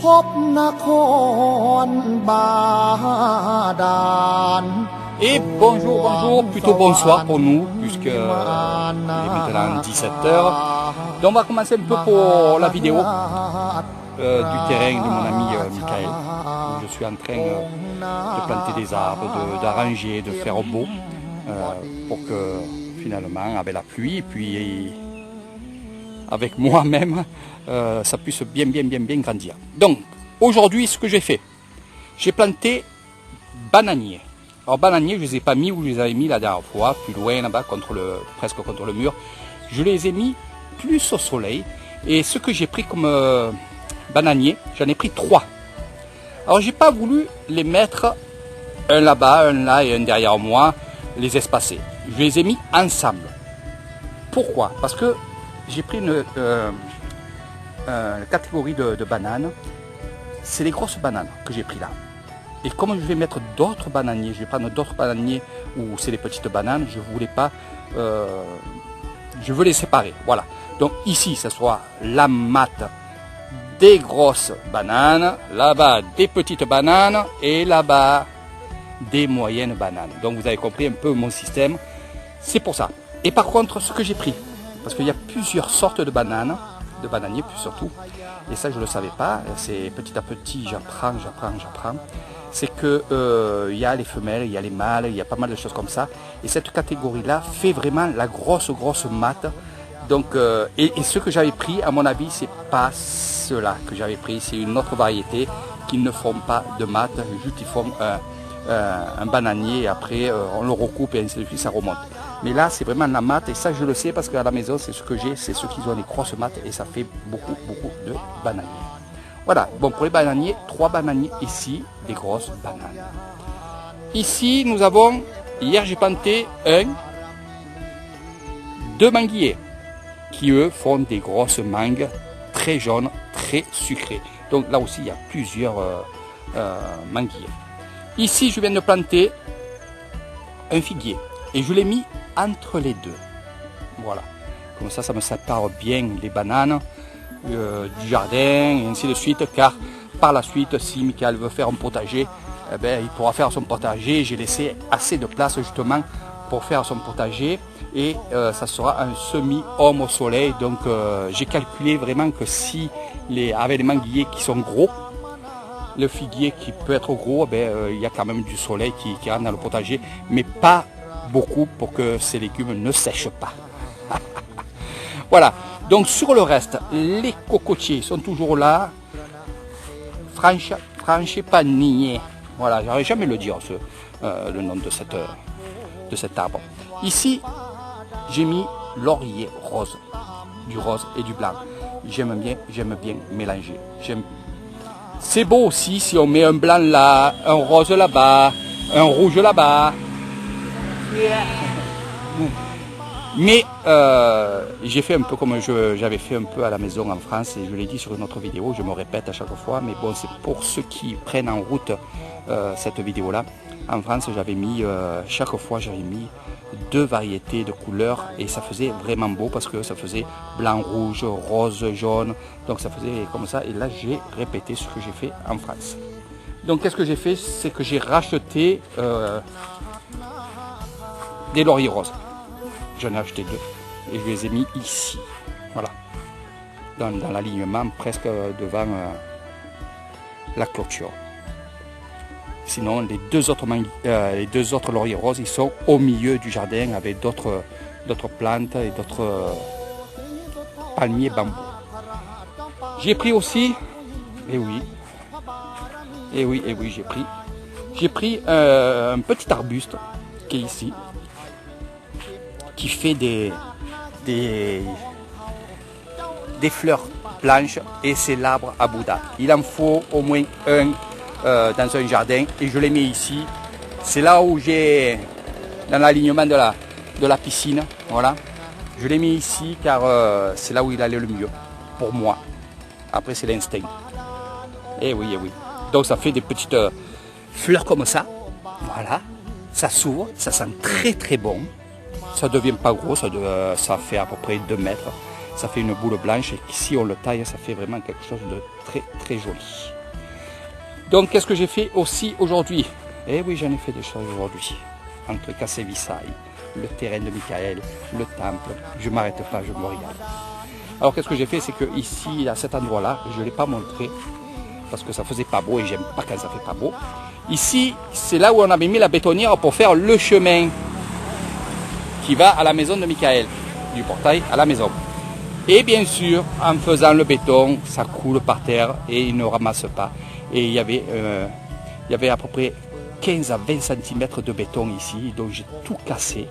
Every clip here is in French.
Et bonjour, bonjour, plutôt bonsoir pour nous, puisque il est maintenant 17h. Donc on va commencer un peu pour la vidéo du terrain de mon ami Michael. Je suis en train de planter des arbres, d'arranger, de faire beau, pour que finalement, avec la pluie, et puis avec moi-même, ça puisse bien grandir. Donc, aujourd'hui, ce que j'ai fait, j'ai planté bananiers. Alors, bananiers, je ne les ai pas mis où je les avais mis la dernière fois, plus loin là-bas, presque contre le mur. Je les ai mis plus au soleil. Et ce que j'ai pris comme bananiers, j'en ai pris 3. Alors, j'ai pas voulu les mettre un là-bas, un là et un derrière moi, les espacer. Je les ai mis ensemble. Pourquoi? Parce que j'ai pris une catégorie de bananes. C'est les grosses bananes que j'ai pris là. Et comme je vais mettre d'autres bananiers, je vais prendre d'autres bananiers où c'est les petites bananes, je voulais pas, je veux les séparer. Voilà. Donc ici, ce soit la mate des grosses bananes, là-bas des petites bananes et là-bas des moyennes bananes. Donc vous avez compris un peu mon système. C'est pour ça. Et par contre, ce que j'ai pris, parce qu'il y a plusieurs sortes de bananes, de bananiers plus surtout, et ça je ne le savais pas, c'est petit à petit j'apprends. C'est que il y a les femelles, il y a les mâles, il y a pas mal de choses comme ça. Et cette catégorie-là fait vraiment la grosse mate. Donc, et ce que j'avais pris, à mon avis, c'est pas cela que j'avais pris, c'est une autre variété qui ne font pas de mate, juste ils font un bananier et après on le recoupe et ainsi de suite, ça remonte. Mais là, c'est vraiment la mate et ça je le sais parce qu'à la maison, c'est ce que j'ai, c'est ceux qui ont les grosses mates et ça fait beaucoup de bananiers. Voilà, bon pour les bananiers, 3 bananiers ici, des grosses bananes. Ici, nous avons, hier j'ai planté 2 manguiers, qui eux font des grosses mangues très jaunes, très sucrées. Donc là aussi, il y a plusieurs manguiers. Ici, je viens de planter un figuier et je l'ai mis entre les deux. Voilà, comme ça me sépare bien les bananes du jardin et ainsi de suite, car par la suite si Michael veut faire un potager, eh ben, il pourra faire son potager. J'ai laissé assez de place justement pour faire son potager et ça sera un semi-homme au soleil. Donc j'ai calculé vraiment que si avec les manguiers qui sont gros, le figuier qui peut être gros, eh ben, il y a quand même du soleil qui rentre dans le potager, mais pas beaucoup pour que ces légumes ne sèchent pas. Voilà. Donc sur le reste, les cocotiers sont toujours là. Frangipanier. Voilà, j'arrive jamais à le dire le nom de cet arbre. Ici, j'ai mis laurier rose, du rose et du blanc. J'aime bien mélanger. C'est beau aussi si on met un blanc là, un rose là-bas, un rouge là-bas. Mais j'ai fait un peu comme j'avais fait un peu à la maison en France et je l'ai dit sur une autre vidéo, je me répète à chaque fois, mais bon, c'est pour ceux qui prennent en route cette vidéo-là. En France, j'avais mis, chaque fois, j'avais mis 2 variétés de couleurs et ça faisait vraiment beau parce que ça faisait blanc, rouge, rose, jaune, donc ça faisait comme ça. Et là, j'ai répété ce que j'ai fait en France. Donc, qu'est-ce que j'ai fait? C'est que j'ai racheté des lauriers roses. J'en ai acheté 2 et je les ai mis ici, voilà, dans l'alignement presque devant la clôture. Sinon, les deux autres lauriers roses, ils sont au milieu du jardin avec d'autres plantes et d'autres palmiers bambous. J'ai pris aussi, j'ai pris un petit arbuste qui est ici, qui fait des fleurs blanches et c'est l'arbre à Bouddha. Il en faut au moins un dans un jardin et je l'ai mis ici. C'est là où j'ai, dans l'alignement de la piscine, voilà. Je l'ai mis ici car c'est là où il allait le mieux pour moi. Après c'est l'instinct. Et oui. Donc ça fait des petites fleurs comme ça. Voilà. Ça s'ouvre, ça sent très bon. Ça ne devient pas gros, ça fait à peu près 2 mètres. ça fait une boule blanche et si on le taille, ça fait vraiment quelque chose de très très joli. Donc qu'est-ce que j'ai fait aussi aujourd'hui? Eh oui, j'en ai fait des choses aujourd'hui. Entre Cassevissaille, le terrain de Michael, le temple, je ne m'arrête pas, je me régale. Alors qu'est-ce que j'ai fait, c'est que ici, à cet endroit-là, je ne l'ai pas montré parce que ça faisait pas beau et j'aime pas quand ça fait pas beau. Ici, c'est là où on avait mis la bétonnière pour faire le chemin qui va à la maison de Michael, du portail à la maison. Et bien sûr, en faisant le béton, ça coule par terre et il ne ramasse pas. Et il y avait à peu près 15 à 20 cm de béton ici, donc j'ai tout cassé,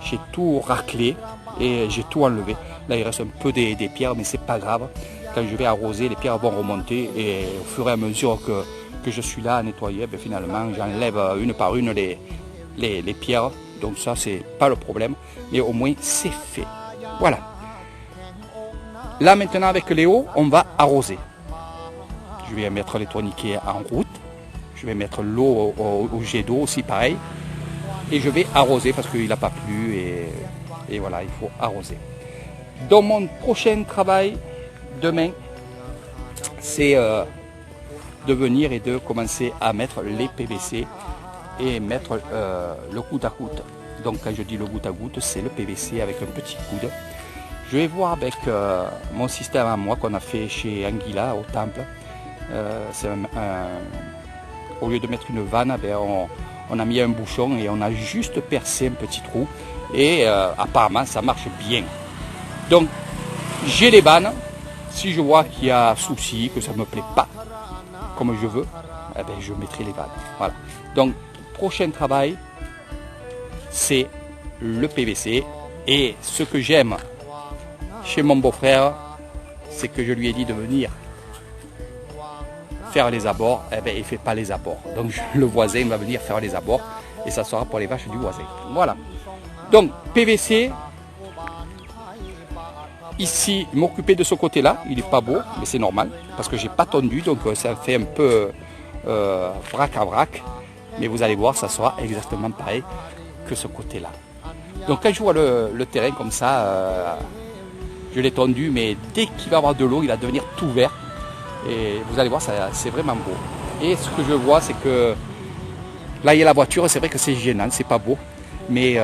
j'ai tout raclé et j'ai tout enlevé. Là, il reste un peu des pierres, mais c'est pas grave. Quand je vais arroser, les pierres vont remonter et au fur et à mesure que je suis là à nettoyer, ben, finalement, j'enlève une par une les pierres. Donc ça, c'est pas le problème, mais au moins, c'est fait. Voilà. Là, maintenant, avec Léo, on va arroser. Je vais mettre les tourniquets en route. Je vais mettre l'eau au jet d'eau aussi, pareil. Et je vais arroser parce qu'il n'a pas plu et voilà, il faut arroser. Dans mon prochain travail, demain, c'est de venir et de commencer à mettre les PVC et mettre le goutte à goutte. Donc quand je dis le goutte à goutte, c'est le PVC avec un petit coude. Je vais voir avec mon système à moi qu'on a fait chez Anguilla au temple. Au lieu de mettre une vanne, ben, on a mis un bouchon et on a juste percé un petit trou. Et apparemment ça marche bien. Donc j'ai les vannes. Si je vois qu'il y a souci, que ça ne me plaît pas comme je veux, eh ben, je mettrai les vannes. Voilà. Donc prochain travail, c'est le PVC. Et ce que j'aime chez mon beau-frère, c'est que je lui ai dit de venir faire les abords, eh ben, il ne fait pas les abords. Donc le voisin va venir faire les abords et ça sera pour les vaches du voisin. Voilà. Donc PVC, ici, m'occuper de ce côté-là, il n'est pas beau, mais c'est normal, parce que j'ai pas tondu, donc ça fait un peu vrac à vrac. Mais vous allez voir, ça sera exactement pareil que ce côté-là. Donc quand je vois le terrain comme ça, je l'ai tondu, mais dès qu'il va avoir de l'eau, il va devenir tout vert. Et vous allez voir, c'est vraiment beau. Et ce que je vois, c'est que là, il y a la voiture, c'est vrai que c'est gênant, c'est pas beau. Mais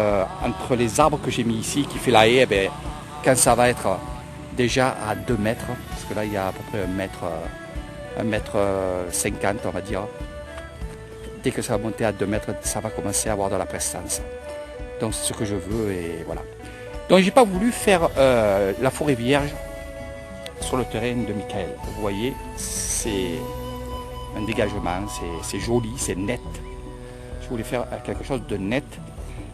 entre les arbres que j'ai mis ici, qui fait la haie, eh bien, quand ça va être déjà à 2 mètres, parce que là, il y a à peu près 1 mètre 50, on va dire. Dès que ça va monter à 2 mètres, ça va commencer à avoir de la prestance. Donc, c'est ce que je veux et voilà. Donc, j'ai pas voulu faire la forêt vierge sur le terrain de Michael. Vous voyez, c'est un dégagement, c'est joli, c'est net. Je voulais faire quelque chose de net.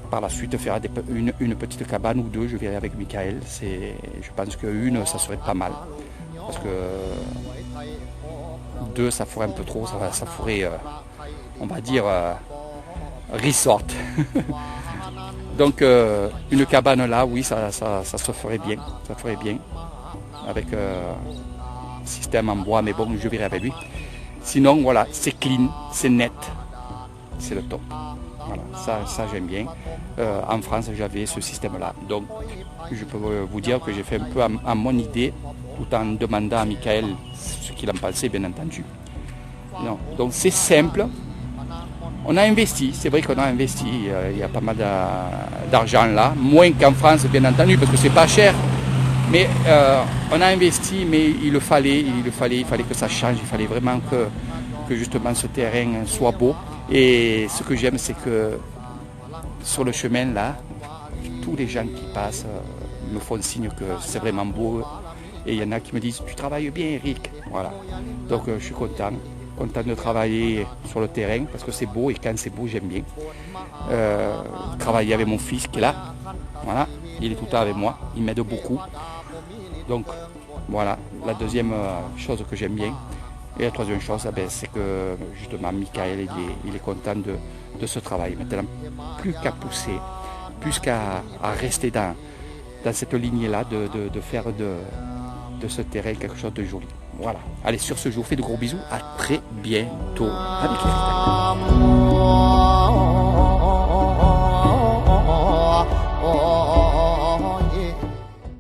Par la suite, faire une petite cabane ou 2, je verrai avec Michael. Je pense qu'une, ça serait pas mal. Parce que 2, ça ferait un peu trop, ça ferait, on va dire, resort. Donc, une cabane là, oui, ça se ferait bien. Ça ferait bien. Avec système en bois, mais bon, je verrai avec lui. Sinon, voilà, c'est clean, c'est net, c'est le top. Voilà, ça j'aime bien. En France, j'avais ce système-là. Donc, je peux vous dire que j'ai fait un peu à mon idée, tout en demandant à Michael ce qu'il en pensait, bien entendu. Non. Donc, c'est simple. On a investi, c'est vrai qu'on a investi. Il y a pas mal d'argent là, moins qu'en France, bien entendu, parce que c'est pas cher. Mais on a investi, mais il fallait que ça change, il fallait vraiment que justement ce terrain soit beau. Et ce que j'aime, c'est que sur le chemin là, tous les gens qui passent me font signe que c'est vraiment beau. Et il y en a qui me disent, tu travailles bien Eric. Voilà. Donc je suis content de travailler sur le terrain parce que c'est beau et quand c'est beau, j'aime bien. Travailler avec mon fils qui est là. Voilà. Il est tout le temps avec moi, il m'aide beaucoup. Donc voilà, la deuxième chose que j'aime bien. Et la troisième chose, c'est que justement Michael il est content de ce travail. Maintenant, plus qu'à pousser, plus qu'à rester dans cette lignée-là, de faire de ce terrain quelque chose de joli. Voilà. Allez, sur ce, je vous fais de gros bisous. À très bientôt avec Eric.